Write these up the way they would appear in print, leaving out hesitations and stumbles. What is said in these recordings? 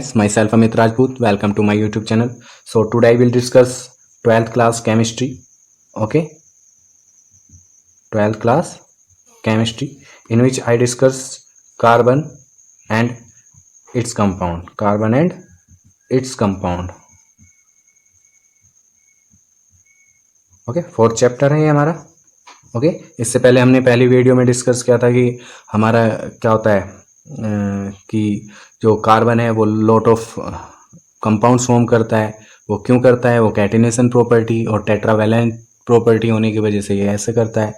Myself Amit Rajput. Welcome to my YouTube channel. So today I will discuss 12th class chemistry. Okay, 12th class chemistry, in which I discuss carbon and its compound. Carbon and its compound. Okay, fourth chapter है ये हमारा. Okay, इससे पहले हमने पहली video में discuss किया था कि हमारा क्या होता है कि जो कार्बन है वो लॉट ऑफ कंपाउंड्स फॉर्म करता है. वो क्यों करता है? वो कैटिनेशन प्रॉपर्टी और टेट्रावैलेंट प्रॉपर्टी होने की वजह से ये ऐसे करता है.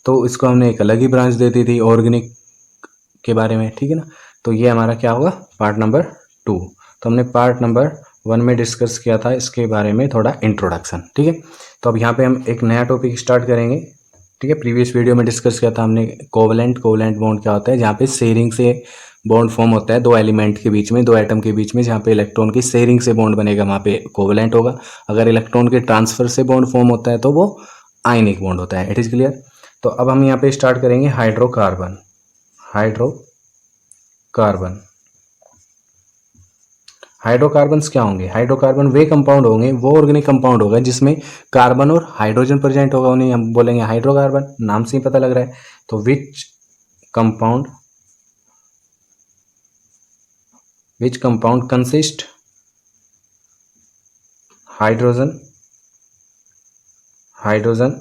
तो इसको हमने एक अलग ही ब्रांच दे दी थी ऑर्गेनिक के बारे में, ठीक है ना. तो ये हमारा क्या होगा, पार्ट नंबर 2. तो हमने पार्ट नंबर 1 में डिस्कस किया था इसके बारे में थोड़ा इंट्रोडक्शन, ठीक है. तो अब यहाँ पे हम एक नया टॉपिक स्टार्ट करेंगे, ठीक है. प्रीवियस वीडियो में डिस्कस किया था हमने कोवलेंट बॉन्ड क्या होता है, जहाँ पे शेयरिंग से बॉन्ड फॉर्म होता है दो एलिमेंट के बीच में, दो एटम के बीच में. जहाँ पे इलेक्ट्रॉन की शेयरिंग से बॉन्ड बनेगा वहाँ पे कोवलेंट होगा. अगर इलेक्ट्रॉन के ट्रांसफर से बॉन्ड फॉर्म होता है तो वो आयनिक बॉन्ड होता है. It is clear. तो अब हम यहाँ पे स्टार्ट करेंगे हाइड्रोकार्बन. हाइड्रोकार्बन्स क्या होंगे? हाइड्रोकार्बन वे कंपाउंड होंगे, वो ऑर्गेनिक कंपाउंड होगा जिसमें कार्बन और हाइड्रोजन प्रेजेंट होगा, उन्हें हम बोलेंगे हाइड्रोकार्बन. नाम से ही पता लग रहा है. तो which compound consist hydrogen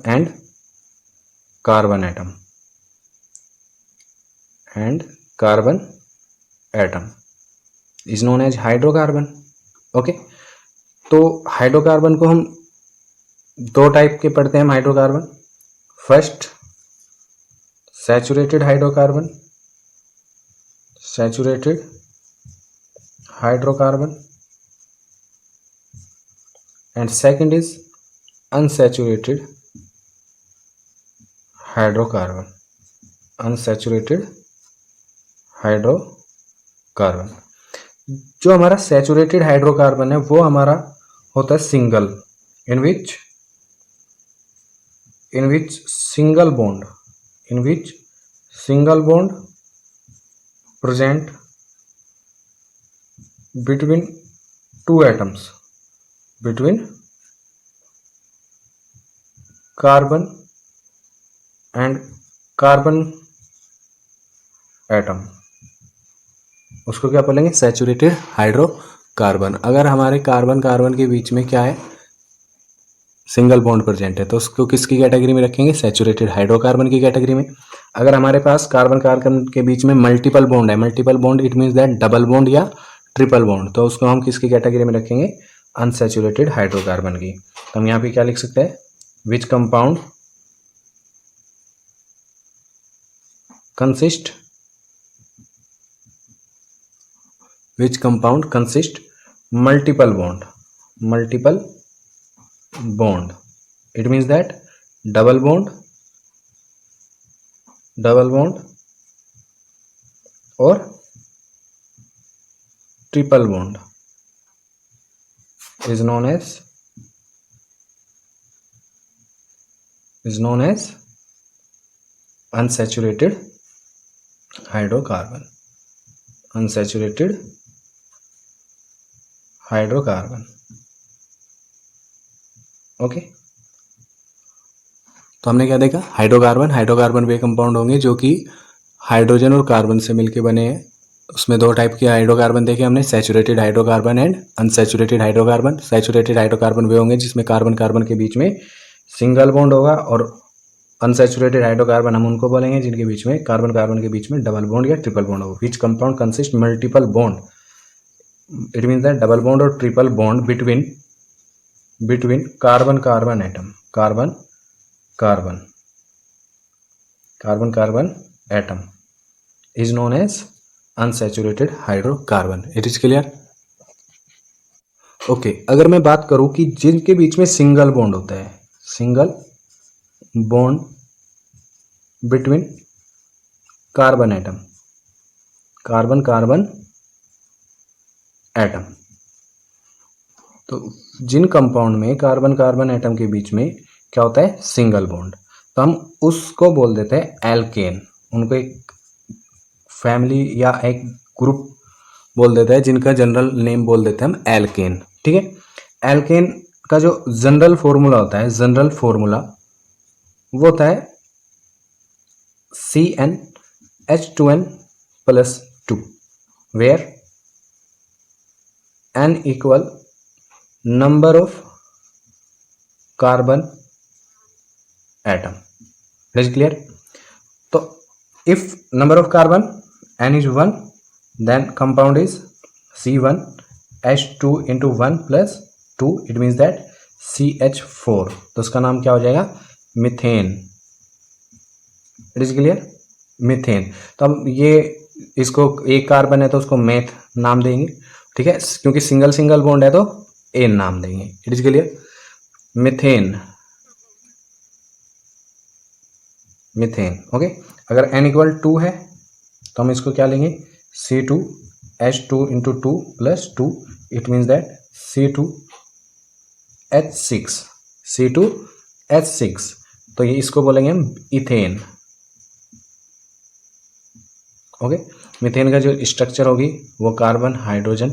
and carbon atom is known as hydrocarbon. Okay, तो हाइड्रोकार्बन को हम दो टाइप के पढ़ते हैं. Hydrocarbon first saturated hydrocarbon and second is unsaturated hydrocarbon. जो हमारा सैचुरेटेड हाइड्रोकार्बन है वो हमारा होता है single, in which single bond present between two atoms, carbon and carbon atom. उसको क्या बोलेंगे? Saturated hydrocarbon. अगर हमारे कार्बन के बीच में क्या है, सिंगल बॉन्ड प्रेजेंट है, तो उसको किसकी कैटेगरी में रखेंगे? सैचुरेटेड हाइड्रोकार्बन की कैटेगरी में. अगर हमारे पास कार्बन के बीच में मल्टीपल बॉन्ड है, it means that double bond या ट्रिपल बॉन्ड, तो उसको हम किसकी कैटेगरी में रखेंगे? अनसैचुरेटेड हाइड्रोकार्बन की. तो हम यहाँ पे क्या लिख सकते हैं? Which compound consist multiple bond. It means that double bond or triple bond is known as unsaturated hydrocarbon. Okay, तो हमने क्या देखा? हाइड्रोकार्बन वे कंपाउंड होंगे जो कि हाइड्रोजन और कार्बन से मिलके बने हैं. उसमें दो टाइप के हाइड्रोकार्बन देखे हमने, saturated hydrocarbon and unsaturated hydrocarbon. Saturated hydrocarbon वे होंगे जिसमें कार्बन के बीच में सिंगल बॉन्ड होगा, और अनसैचुरेटेड हाइड्रोकार्बन हम उनको बोलेंगे जिनके बीच में कार्बन के बीच में डबल बॉन्ड या ट्रिपल बॉन्ड होगा. Which compound consist multiple bond, it means that double bond और triple bond between carbon atom is known as unsaturated hydrocarbon. It is clear. Okay, अगर मैं बात करूं कि जिनके बीच में सिंगल बॉन्ड होता है, single bond between carbon atom, तो जिन कंपाउंड में कार्बन एटम के बीच में क्या होता है? सिंगल बॉन्ड, तो हम उसको बोल देते हैं एल्केन. उनको एक फैमिली या एक ग्रुप बोल देते हैं, जिनका जनरल नेम बोल देते हैं हम एल्केन। ठीक है, एल्केन का जो जनरल फॉर्मूला होता है, जनरल फॉर्मूला वो होता है CnH2n+2 where n equal number of carbon atom. It is clear? तो if number of carbon n is 1 then compound is C1H2 into 1 plus 2, it means that CH4, तो उसका नाम क्या हो जाएगा? Methane. It is clear? Methane. तो अब ये इसको एक कार्बन है तो उसको मेथ नाम देंगे, ठीक है, क्योंकि सिंगल सिंगल बॉन्ड है तो एन नाम देंगे। It is clear? Methane, methane. Okay, अगर n इक्वल 2 है तो हम इसको क्या लेंगे? C2H2 into 2 plus 2, it means that C2H6, C2H6, तो ये इसको बोलेंगे हम इथेन। ओके, मीथेन का जो स्ट्रक्चर होगी वो कार्बन हाइड्रोजन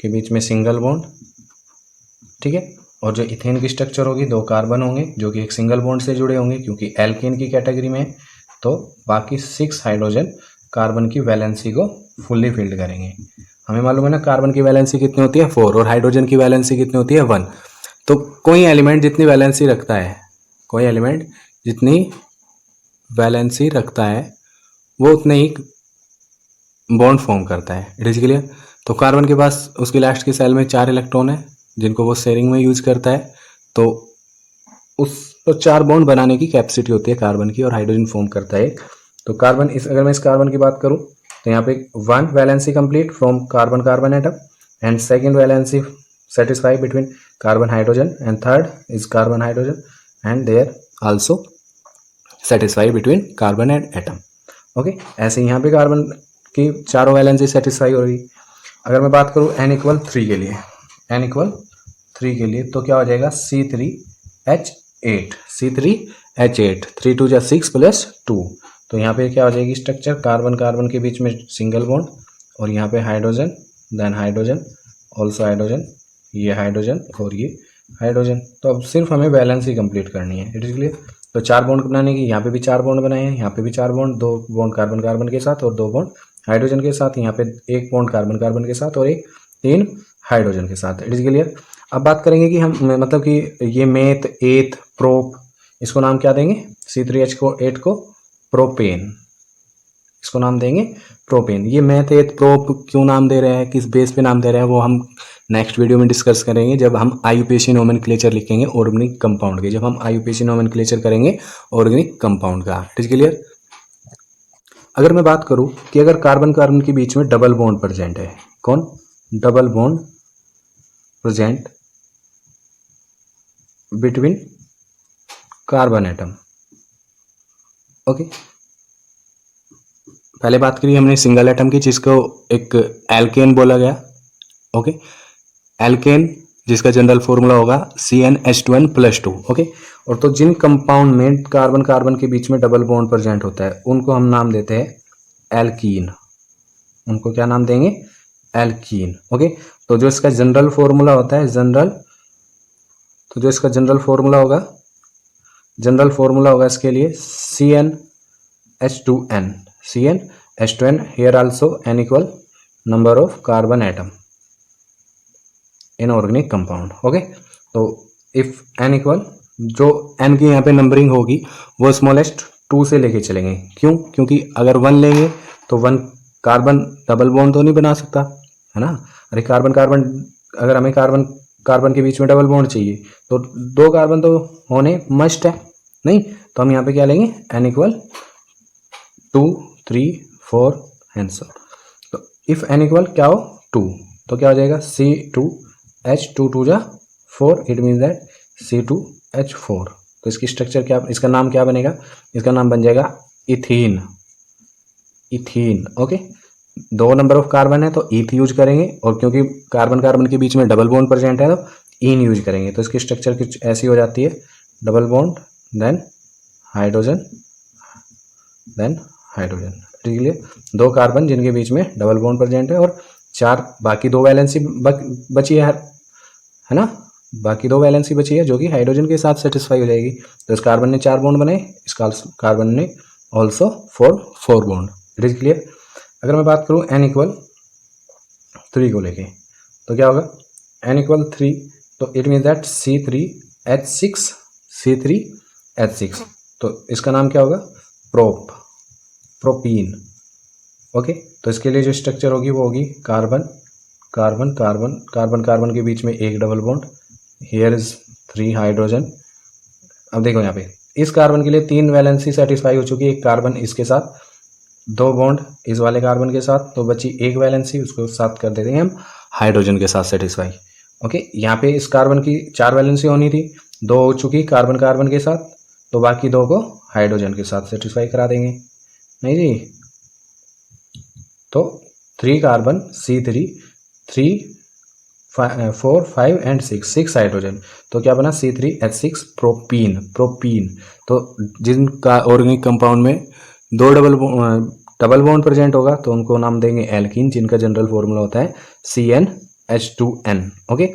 के बीच में सिंगल बॉन्ड, ठीक है, और जो इथेन की स्ट्रक्चर होगी 2 कार्बन होंगे जो कि एक सिंगल बॉन्ड से जुड़े होंगे क्योंकि एल्केन की कैटेगरी में है, तो बाकी 6 हाइड्रोजन कार्बन की वैलेंसी को फुल्ली फिल्ड करेंगे। हमें मालूम है ना कार्बन की वैलेंसी कितनी होती है 4 और हाइड्रोजन की वैलेंसी कितनी होती है 1। तो कोई एलिमेंट जितनी वैलेंसी रखता है, कोई एलिमेंट जितनी वैलेंसी रखता है वो उतने ही बॉन्ड फॉर्म करता है। It is clear? तो कार्बन के पास उसकी लास्ट की सेल में 4 इलेक्ट्रॉन है जिनको वो शेयरिंग में यूज करता है, तो उस तो 4 बॉन्ड बनाने की कैपेसिटी होती है कार्बन की और हाइड्रोजन फॉर्म करता है एक। तो कार्बन अगर मैं इस कार्बन की बात करूं तो यहाँ पे 1 valency complete from carbon carbon atom and second valency satisfy between carbon hydrogen and third is carbon hydrogen and they are also satisfy between carbon and atom। Okay, ऐसे यहाँ पे कार्बन की चारों वैलेंसी सेटिस्फाई हो रही। अगर मैं बात करूँ n इक्वल 3 के लिए, n इक्वल 3 के लिए तो क्या हो जाएगा? C3H8, C3H8, 3 2 6 प्लस 2, तो यहाँ पे क्या हो जाएगी स्ट्रक्चर? कार्बन कार्बन के बीच में सिंगल बॉन्ड और यहाँ पे hydrogen, then hydrogen, also hydrogen, ये हाइड्रोजन और ये हाइड्रोजन। तो अब सिर्फ हमें बैलेंस ही कंप्लीट करनी है। It is clear? तो 4 बॉन्ड बनाने की, यहाँ पे भी 4 बॉन्ड बनाए हैं, यहाँ पे भी 4 बॉन्ड, 2 बॉन्ड कार्बन कार्बन के साथ और 2 बॉन्ड हाइड्रोजन के साथ, यहाँ पे 1 बॉन्ड कार्बन कार्बन के साथ और 3 हाइड्रोजन के साथ। It is clear? अब बात करेंगे कि हम मतलब कि ये मेथ, एथ, प्रोप, इसको नाम क्या देंगे? C3H8 को प्रोपेन, इसको नाम देंगे प्रोपेन। ये मेथ, एथ, प्रोप क्यों नाम दे रहे हैं, किस बेस पे नाम दे रहे हैं, वो हम नेक्स्ट वीडियो में डिस्कस करेंगे जब हम IUPAC नोमेनक्लेचर लिखेंगे ऑर्गेनिक कंपाउंड के, जब हम IUPAC नोमेनक्लेचर करेंगे ऑर्गेनिक कंपाउंड का। It is clear? अगर मैं बात करूं कि अगर कार्बन कार्बन के बीच में डबल बॉन्ड प्रेजेंट है, कौन? Double bond present between carbon atom. Okay, पहले बात करी हमने सिंगल एटम की जिसको एक एल्केन बोला गया। ओके, एल्केन जिसका जनरल फॉर्मूला होगा CnH2n+2। ओके, और तो जिन कंपाउंड में कार्बन कार्बन के बीच में डबल बॉन्ड प्रेजेंट होता है उनको हम नाम देते हैं एल्कीन। उनको क्या नाम देंगे? एल्कीन। ओके, तो जो इसका जनरल फॉर्मूला होता है, तो जो इसका जनरल फॉर्मूला होगा इसके लिए CnH2n, here also n equal number of carbon atom in organic compound। Okay, तो इफ n इक्वल, जो n की यहाँ पे नंबरिंग होगी वो स्मॉलेस्ट 2 से लेके चलेंगे। क्यों? क्योंकि अगर 1 लेंगे तो 1 कार्बन डबल बॉन्ड तो नहीं बना सकता, है ना? अरे कार्बन कार्बन, अगर हमें कार्बन कार्बन के बीच में डबल बॉन्ड चाहिए तो 2 कार्बन तो होने मस्ट है, नहीं? तो हम यहाँ पे क्या लेंगे? n equal 2 3 4 and so. तो इफ n इक्वल क्या हो 2 तो क्या हो जाएगा? C2H2 2 जा 4, इट मीन्स दैट C2H4। तो इसकी स्ट्रक्चर क्या, इसका नाम क्या बनेगा? इसका नाम बन जाएगा ethene. Ethene. Okay, 2 number of carbon है तो ईथ यूज करेंगे और क्योंकि कार्बन कार्बन के बीच में डबल बॉन्ड प्रेजेंट है तो इन यूज करेंगे। तो इसकी स्ट्रक्चर कुछ ऐसी हो जाती है, double bond then hydrogen then hydrogen. ठीक है, 2 कार्बन जिनके बीच में डबल बॉन्ड प्रेजेंट है और 4, बाकी 2 वैलेंसी बची है ना, बाकी 2 वैलेंसी बची है जो कि हाइड्रोजन के साथ सेटिस्फाई हो जाएगी। तो इस कार्बन ने 4 बॉन्ड बनाए, इस कार्बन ने also 4 bond. It is clear. अगर मैं बात करूँ n इक्वल 3 को लेके, तो क्या होगा, n इक्वल 3, तो इट मीन दैट C3H6, तो इसका नाम क्या होगा, प्रोपीन। ओके, तो इसके लिए जो स्ट्रक्चर होगी वो होगी carbon carbon carbon carbon carbon के बीच में एक double bond, here is 3 hydrogen. अब देखो यहाँ पे इस कार्बन के लिए 3 वैलेंसी सेटिस्फाई हो चुकी है, एक कार्बन इसके साथ, 2 बॉन्ड इस वाले कार्बन के साथ, तो बची एक वैलेंसी, उसको साथ कर देते हैं हम हाइड्रोजन के साथ सेटिस्फाई। ओके, यहाँ पे इस कार्बन की 4 वैलेंसी होनी थी, 2 हो चुकी कार्बन कार्बन के साथ, तो बाकी 2 को हाइड्रोजन के साथ सेटिस्फाई करा देंगे। नहीं जी, तो 3 कार्बन C3, 3 4 5 एंड 6 हाइड्रोजन, तो क्या बना C3H6 प्रोपीन। तो जिनका ऑर्गेनिक कंपाउंड में 2 डबल बॉन्ड प्रेजेंट होगा तो उनको नाम देंगे एल्कीन, जिनका जनरल फॉर्मूला होता है CnH2n। ओके,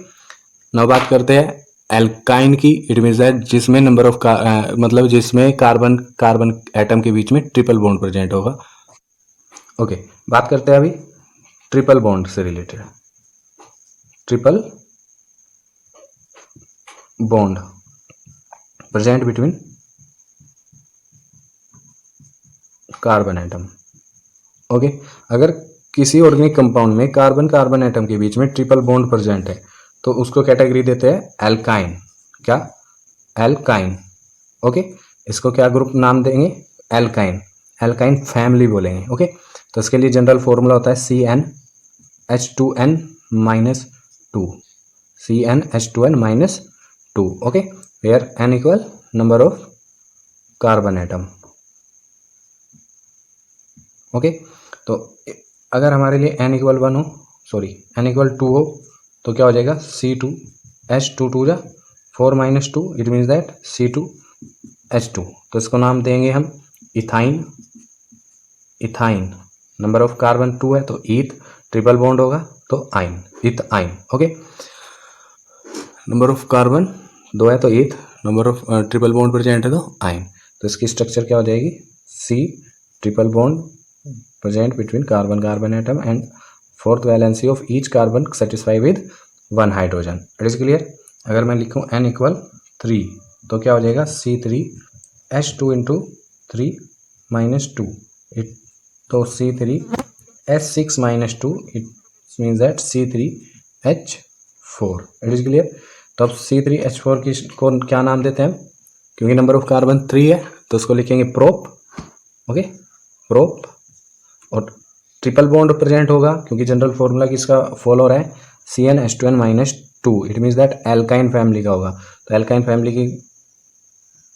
नाउ बात करते हैं एल्काइन की। इट मीन्स दैट जिसमें नंबर ऑफ मतलब जिसमें कार्बन एटम के बीच में ट्रिपल बॉन्ड प्रेजेंट होगा। ओके, बात करते हैं अभी ट्रिपल बॉन्ड से related. Triple bond present between carbon atom. Okay, अगर किसी ऑर्गेनिक कंपाउंड में कार्बन कार्बन एटम के बीच में ट्रिपल बॉन्ड प्रेजेंट है तो उसको कैटेगरी देते हैं एल्काइन। क्या, एल्काइन। ओके, इसको क्या ग्रुप नाम देंगे, एल्काइन, एल्काइन फैमिली बोलेंगे। ओके, तो इसके लिए जनरल फॉर्मूला होता है CnH2n-2, CnH2n-2। Okay, where n equal number of carbon atom. Okay, तो अगर हमारे लिए n इक्वल 1 हो, सॉरी n इक्वल 2 हो, तो क्या हो जाएगा C2H2 जा 4 - 2, इट मीन्स दैट C2H2। तो इसको नाम देंगे हम ethyne. Ethyne, number of carbon 2 है तो ईथ, ट्रिपल बॉन्ड होगा तो yne, ethyne. Okay, number of carbon 2 है तो eth, number of triple bond present है तो आइन। तो इसकी स्ट्रक्चर क्या हो जाएगी, C triple bond present between carbon carbon atom and 4th valency of each carbon satisfy with 1 hydrogen। It is clear. अगर मैं लिखूं n इक्वल 3 तो क्या हो जाएगा C3H2 × 3 - 2, तो C3H6 - 2, it means that C3H4। It is clear. तो अब C3H4 को क्या नाम देते हैं हम, क्योंकि नंबर ऑफ कार्बन 3 है तो उसको लिखेंगे प्रोप। Okay, prop. और ट्रिपल बॉन्ड प्रेजेंट होगा क्योंकि जनरल फॉर्मूला किसका फॉलो हो रहा है, CnH2n-2, it means that alkyne family का होगा। तो एल्काइन फैमिली की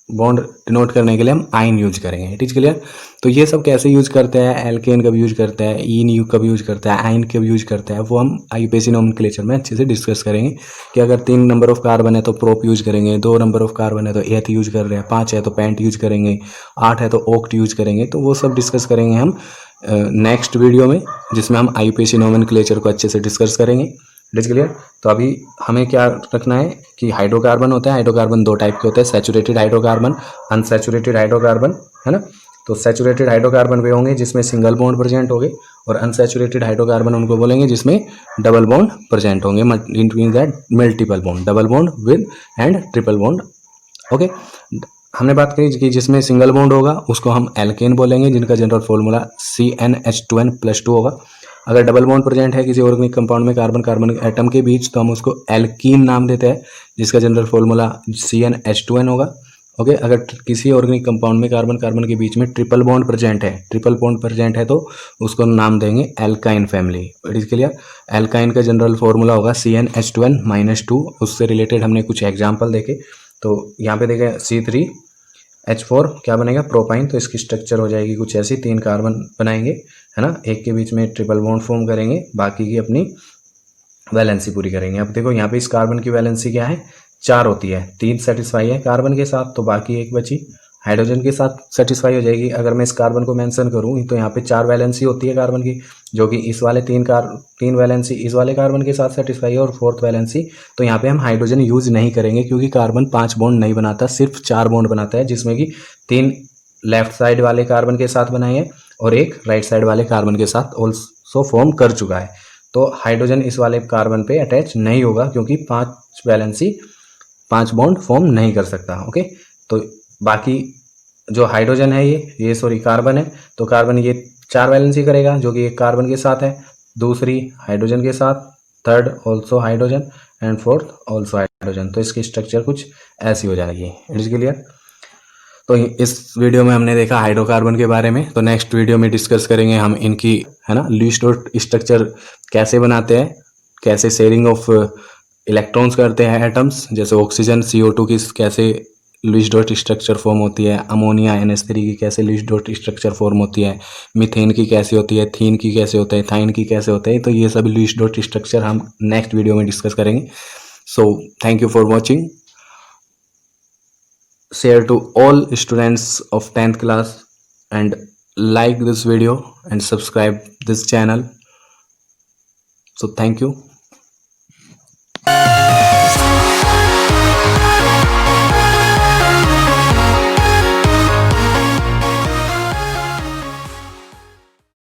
बॉन्ड डिनोट करने के लिए हम आइन यूज करेंगे। It is clear. तो ये सब कैसे यूज करते हैं, एल्केन कब यूज करते हैं, ईन कब यूज करता है, आइन कब यूज करता है, वो हम IUPAC नोमेनक्लेचर में अच्छे से डिस्कस करेंगे कि अगर 3 नंबर ऑफ कार्बन है तो प्रोप यूज करेंगे, 2 नंबर ऑफ कार्बन है तो एथ यूज कर रहे हैं, 5 है तो पेंट यूज करेंगे, 8 है तो ओक्ट यूज करेंगे। तो वो सब डिस्कस करेंगे हम नेक्स्ट वीडियो में, जिसमें हम IUPAC नोमेनक्लेचर को अच्छे से डिस्कस करेंगे। It is clear. तो अभी हमें क्या रखना है कि हाइड्रोकार्बन होता है, हाइड्रोकार्बन 2 टाइप के होते हैं, सैचुरेटेड हाइड्रोकार्बन, अनसैचुरेटेड हाइड्रोकार्बन, है ना। तो सैचुरेटेड हाइड्रोकार्बन वे होंगे जिसमें सिंगल बॉन्ड प्रेजेंट होंगे, और अनसैचुरेटेड हाइड्रोकार्बन उनको बोलेंगे जिसमें डबल बॉन्ड प्रेजेंट होंगे, it means that multiple bond, double bond with and triple bond. Okay, हमने बात करी कि जिसमें सिंगल बॉन्ड होगा उसको हम एल्केन बोलेंगे, जिनका जनरल फॉर्मूला CnH2n+2 होगा। अगर डबल बॉन्ड प्रेजेंट है किसी ऑर्गेनिक कंपाउंड में कार्बन कार्बन एटम के बीच तो हम उसको एल्कीन नाम देते हैं, जिसका जनरल फॉर्मूला CnH2n होगा। ओके, अगर किसी ऑर्गेनिक कंपाउंड में कार्बन कार्बन के बीच में ट्रिपल बॉन्ड प्रेजेंट है तो उसको नाम देंगे alkyne family. It is clear. Alkyne का जनरल फॉर्मूला होगा CnH2n-2। उससे रिलेटेड हमने कुछ एग्जाम्पल देखे। तो यहाँ पे देखें C3H4 क्या बनेगा, प्रोपाइन। तो इसकी स्ट्रक्चर हो जाएगी कुछ ऐसी, 3 कार्बन बनाएंगे, है ना, एक के बीच में ट्रिपल बॉन्ड फॉर्म करेंगे, बाकी की अपनी वैलेंसी पूरी करेंगे। अब देखो यहाँ पे इस कार्बन की वैलेंसी क्या है, 4 होती है, 3 सेटिस्फाई है कार्बन के साथ, तो बाकी एक बची हाइड्रोजन के साथ सेटिस्फाई हो जाएगी। अगर मैं इस कार्बन को मेंशन करूँ तो यहाँ पे 4 वैलेंसी होती है कार्बन की, जो कि इस वाले 3 वैलेंसी इस वाले कार्बन के साथ सेटिस्फाई है और 4th वैलेंसी। तो यहाँ पे हम हाइड्रोजन यूज नहीं करेंगे क्योंकि कार्बन 5 बॉन्ड नहीं बनाता, सिर्फ 4 बॉन्ड बनाता है, जिसमें कि 3 लेफ्ट साइड वाले कार्बन के साथ बनाए हैं और एक राइट साइड वाले कार्बन के साथ ऑल्सो फॉर्म कर चुका है। तो हाइड्रोजन इस वाले कार्बन पे अटैच नहीं होगा क्योंकि 5 वैलेंसी 5 बॉन्ड फॉर्म नहीं कर सकता। ओके, तो बाकी जो हाइड्रोजन है ये सॉरी कार्बन है, तो कार्बन ये 4 वैलेंसी करेगा जो कि एक कार्बन के साथ है, दूसरी हाइड्रोजन के साथ, third also hydrogen and fourth also hydrogen. तो इसकी स्ट्रक्चर कुछ ऐसी हो जाएगी। It is clear. तो इस वीडियो में हमने देखा हाइड्रोकार्बन के बारे में। तो नेक्स्ट वीडियो में डिस्कस करेंगे हम इनकी, है ना, लीस्ट डॉट स्ट्रक्चर कैसे बनाते हैं, कैसे शेयरिंग ऑफ इलेक्ट्रॉन्स करते हैं एटम्स, जैसे ऑक्सीजन CO2 की कैसे लीस्ट डॉट स्ट्रक्चर फॉर्म होती है, अमोनिया NH3 की कैसे लीस्ट डॉट स्ट्रक्चर फॉर्म होती है, मीथेन की कैसे होती है, थीन की कैसे होता है, थाइन की कैसे होता है। तो ये सब लीस्ट डॉट स्ट्रक्चर हम नेक्स्ट वीडियो में डिस्कस करेंगे। So thank you for watching. Share to all students of 10th class and like this video and subscribe this channel. So thank you.